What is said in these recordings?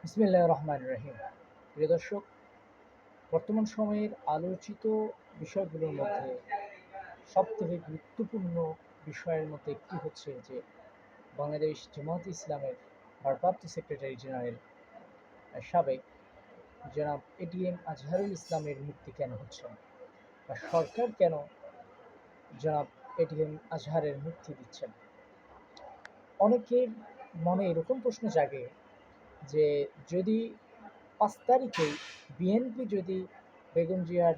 বিসমিল্লাহির রহমানির রহিম। প্রিয় দর্শক, বর্তমান সময়ের আলোচিত বিষয়গুলোর মধ্যে সবথেকে গুরুত্বপূর্ণ বিষয়ের মধ্যে একটি হচ্ছে যে বাংলাদেশ জামায়াতে ইসলামের ভারপ্রাপ্ত সেক্রেটারি জেনারেল সাবেক জনাব এটিএম আজহারুল ইসলামের মুক্তি কেন হচ্ছে না, বা সরকার কেন জনাব এটিএম আজহারের মুক্তি দিচ্ছে না। অনেকের মনে এরকম প্রশ্ন জাগে যে যদি 5 তারিখেই বিএনপি যদি বেগম জিয়ার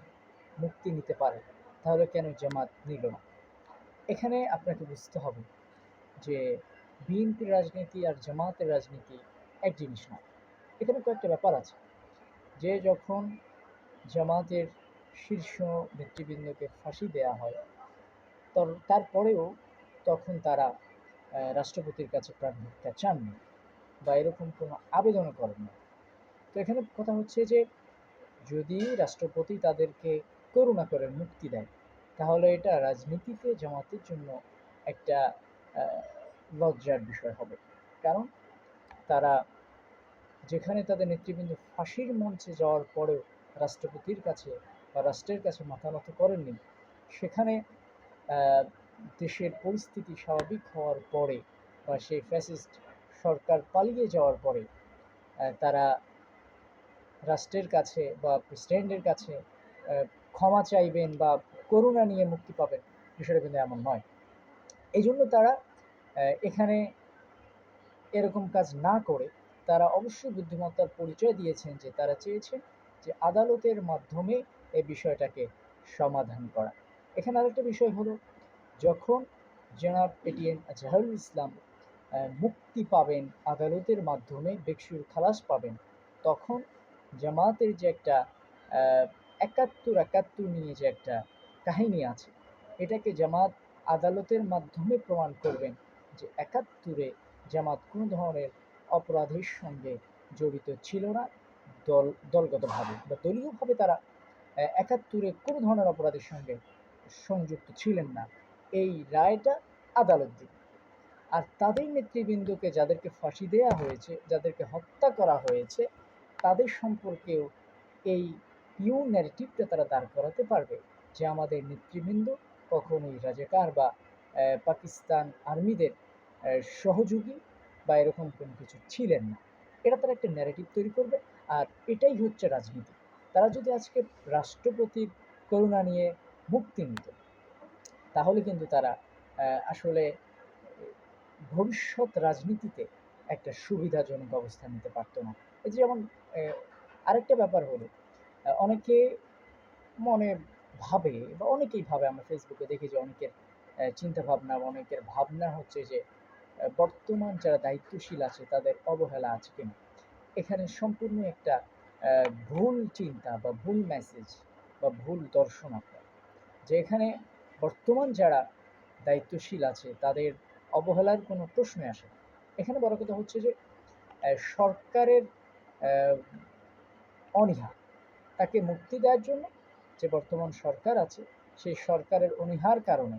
মুক্তি নিতে পারে, তাহলে কেন জামাত নিল না? এখানে আপনাকে বুঝতে হবে যে বিএনপির রাজনীতি আর জামাতের রাজনীতি এক জিনিস নয়। এখানে কয়েকটা ব্যাপার আছে। যে যখন জামাতের শীর্ষ নেতৃবৃন্দকে ফাঁসি দেয়া হয়, তারপরেও তখন তারা রাষ্ট্রপতির কাছে প্রাণ ভিক্ষা চাননি বা এরকম কোনো আবেদনও করেননি। তো এখানে কথা হচ্ছে যে যদি রাষ্ট্রপতি তাদেরকে করুণা করে মুক্তি দেয়, তাহলে এটা রাজনীতিতে জামাতের জন্য একটা লজ্জার বিষয় হবে। কারণ তারা যেখানে তাদের নেতৃবৃন্দ ফাঁসির মঞ্চে যাওয়ার পরেও রাষ্ট্রপতির কাছে বা রাষ্ট্রের কাছে মাথা নত করেননি, সেখানে আহ, দেশের পরিস্থিতি স্বাভাবিক হওয়ার পরে বা সেই ফ্যাসিস্ট সরকার পালিয়ে যাওয়ার পরে তারা রাষ্ট্রের কাছে বা প্রেসিডেন্টের কাছে ক্ষমা চাইবেন বা করুণা নিয়ে মুক্তি পাবেন, বিষয়টা কিন্তু এমন নয়। এই জন্য তারা এখানে এরকম কাজ না করে তারা অবশ্যই বুদ্ধিমত্তার পরিচয় দিয়েছেন, যে তারা চেয়েছেন যে আদালতের মাধ্যমে এই বিষয়টাকে সমাধান করা। এখানে আরেকটা বিষয় হলো, যখন জনাব এটিএম আজহারুল ইসলাম মুক্তি পাবেন আদালতের মাধ্যমে, বেকসুর খালাস পাবেন, তখন জামাতের যে একটা একাত্তর একাত্তর নিয়ে যে একটা কাহিনী আছে, এটাকে জামাত আদালতের মাধ্যমে প্রমাণ করবেন যে 71-এ জামাত কোনো ধরনের অপরাধের সঙ্গে জড়িত ছিল না। দলগতভাবে বা দলীয়ভাবে তারা 71-এ কোনো ধরনের অপরাধের সঙ্গে সংযুক্ত ছিলেন না, এই রায়টা আদালত দিবে। আর তাদের নেতৃবৃন্দকে, যাদেরকে ফাঁসি দেওয়া হয়েছে, যাদেরকে হত্যা করা হয়েছে, তাদের সম্পর্কেও এই পিওর ন্যারেটিভটা তারা দাঁড় করাতে পারবে যে আমাদের নেতৃবৃন্দ কখনোই রাজাকার বা পাকিস্তান আর্মিদের সহযোগী বা এরকম কোনো কিছু ছিলেন না। এটা তারা একটা ন্যারেটিভ তৈরি করবে। আর এটাই হচ্ছে রাজনীতি। তারা যদি আজকে রাষ্ট্রপতির করুণা নিয়ে মুক্তি নিত, তাহলে কিন্তু তারা আসলে ভবিষ্যৎ রাজনীতিতে একটা সুবিধাজনক অবস্থান নিতে পারতো না। এই যে যেমন আরেকটা ব্যাপার হলো, অনেকে মনে ভাবে বা অনেকেই ভাবে, আমরা ফেসবুকে দেখি যে অনেকের চিন্তা ভাবনা, অনেকের ভাবনা হচ্ছে যে বর্তমান যারা দায়িত্বশীল আছে তাদের অবহেলা আছে কিনা। এখানে সম্পূর্ণ একটা ভুল চিন্তা বা ভুল মেসেজ বা ভুল দর্শন আপনার, যে এখানে বর্তমান যারা দায়িত্বশীল আছে তাদের অবহেলার কোনো প্রশ্নই আসে না। এখানে বড় কথা হচ্ছে যে সরকারের অনীহা, তাকে মুক্তি দেওয়ার জন্য যে বর্তমান সরকার আছে, সেই সরকারের অনীহার কারণে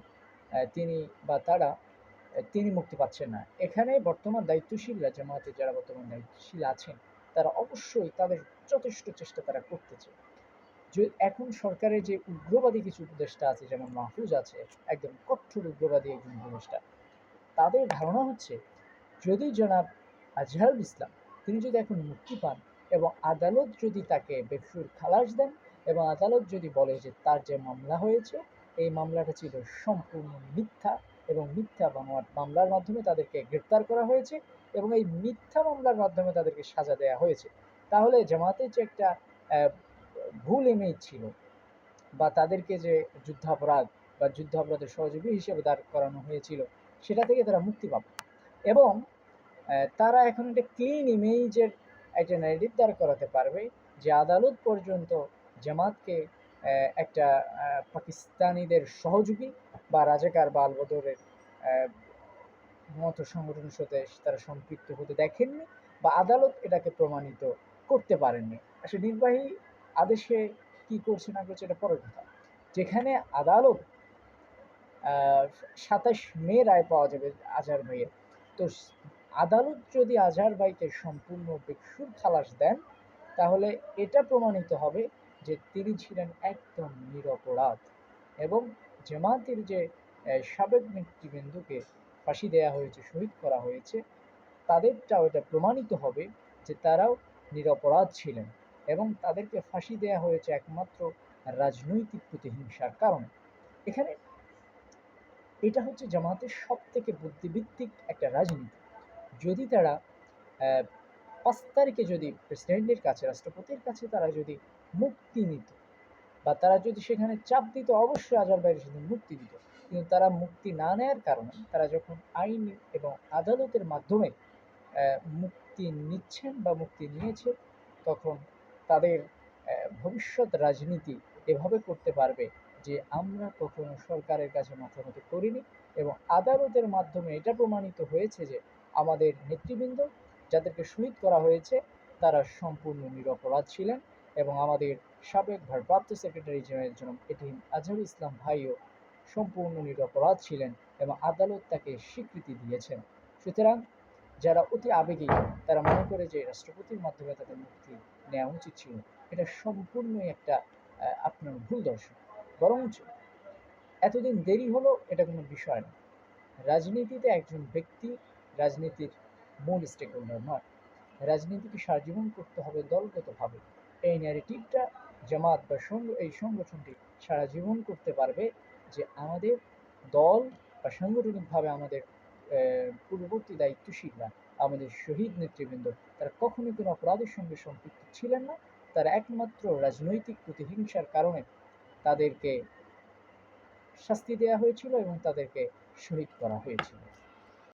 তিনি বা তারা তিনি মুক্তি পাচ্ছেন না। এখানে বর্তমান দায়িত্বশীলরা, জামায়াতে যারা বর্তমান দায়িত্বশীল আছেন, তারা অবশ্যই তাদের যথেষ্ট চেষ্টা তারা করতেছে। যে এখন সরকারের যে উগ্রবাদী কিছু উপদেষ্টা আছে, যেমন মাহফুজ আছে, একদম কঠোর উগ্রবাদী একজন উপদেষ্টা, তাদের ধারণা হচ্ছে যদি জনাব আজহারুল ইসলাম তিনি যদি এখন মুক্তি পান এবং আদালত যদি তাকে বেকসুর খালাস দেন, এবং আদালত যদি বলে যে তার যে মামলা হয়েছে এই মামলাটা ছিল সম্পূর্ণ মিথ্যা, এবং মিথ্যা মামলার মাধ্যমে তাদেরকে গ্রেপ্তার করা হয়েছে, এবং এই মিথ্যা মামলার মাধ্যমে তাদেরকে সাজা দেওয়া হয়েছে, তাহলে জামাতের যে একটা ভুল ইমেজ ছিল, বা তাদেরকে যে যুদ্ধাপরাধ বা যুদ্ধাপরাধের সহযোগী হিসেবে দাঁড় করানো হয়েছিল, সেটা থেকে তারা মুক্তি পাবে। এবং তারা এখন একটা ক্লিন ইমেজের একটা ন্যারেটিভ দাঁড় করাতে পারবে, যে আদালত পর্যন্ত জামাতকে একটা পাকিস্তানিদের সহযোগী বা রাজাকার বা আলবদরের মতো সংগঠনের সাথে তারা সম্পৃক্ত হতে দেখেননি, বা আদালত এটাকে প্রমাণিত করতে পারেননি। আসলে নির্বাহী আদেশে কি করছে না করছে এটা পরের কথা। যেখানে আদালত 27 মে রায় পাওয়া যাবে আজহার ভাইয়ের, তো আদালত যদি আজহার ভাইকে সম্পূর্ণ বেকসুর খালাস দেন, তাহলে এটা প্রমাণিত হবে যে তিনি ছিলেন একদম নিরপরাধ, এবং জামাতের যে সাবেক নেতৃবৃন্দকে ফাঁসি দেওয়া হয়েছে, শহীদ করা হয়েছে, তাদেরটাও এটা প্রমাণিত হবে যে তারাও নিরপরাধ ছিলেন, এবং তাদেরকে ফাঁসি দেওয়া হয়েছে একমাত্র রাজনৈতিক প্রতিহিংসার কারণে। এখানে এটা হচ্ছে জামাতের সব থেকে বুদ্ধিভিত্তিক একটা রাজনীতি। যদি তারা 5 তারিখে যদি প্রেসিডেন্টের কাছে, রাষ্ট্রপতির কাছে তারা যদি মুক্তি নিত, বা তারা যদি সেখানে চাপ দিত, অবশ্যই আজহার সেদিন মুক্তি দিত। কিন্তু তারা মুক্তি না নেওয়ার কারণে তারা যখন আইন এবং আদালতের মাধ্যমে মুক্তি নিচ্ছেন বা মুক্তি নিয়েছে, তখন তাদের ভবিষ্যৎ রাজনীতি এভাবে করতে পারবে যে আমরা কখনো সরকারের কাছে মাথা নত করিনি, এবং আদালতের মাধ্যমে এটা প্রমাণিত হয়েছে যে আমাদের নেতৃবৃন্দ যাদেরকে শহীদ করা হয়েছে তারা সম্পূর্ণ নিরপরাধ ছিলেন, এবং আমাদের সাবেক ভারপ্রাপ্ত সেক্রেটারি জেনারেল জনাব এটিএম আজহারুল ইসলাম ভাইও সম্পূর্ণ নিরপরাধ ছিলেন, এবং আদালত তাকে স্বীকৃতি দিয়েছেন। সুতরাং যারা অতি আবেগী, তারা মনে করে যে রাষ্ট্রপতির মাধ্যমে তাদের মুক্তি নেওয়া উচিত ছিল, এটা সম্পূর্ণই একটা আপনার ভুল দর্শন। বরঞ্চ এতদিন দেরি হলো এটা কোনো বিষয় না। রাজনীতিতে একজন ব্যক্তি রাজনীতির মূল স্টেক হোল্ডার নয়, রাজনীতিকে সারাজীবন করতে হবে দলগতভাবে। এই ন্যারেটিভটা জামাত বা এই সংগঠনটি সারা জীবন করতে পারবে যে আমাদের দল বা সাংগঠনিকভাবে আমাদের পূর্ববর্তী দায়িত্বশীলরা, আমাদের শহীদ নেতৃবৃন্দ, তারা কখনোই কোনো অপরাধের সঙ্গে সম্পৃক্ত ছিলেন না। তারা একমাত্র রাজনৈতিক প্রতিহিংসার কারণে তাদেরকে শাস্তি দেওয়া হয়েছিল এবং তাদেরকে শহীদ করা হয়েছিল।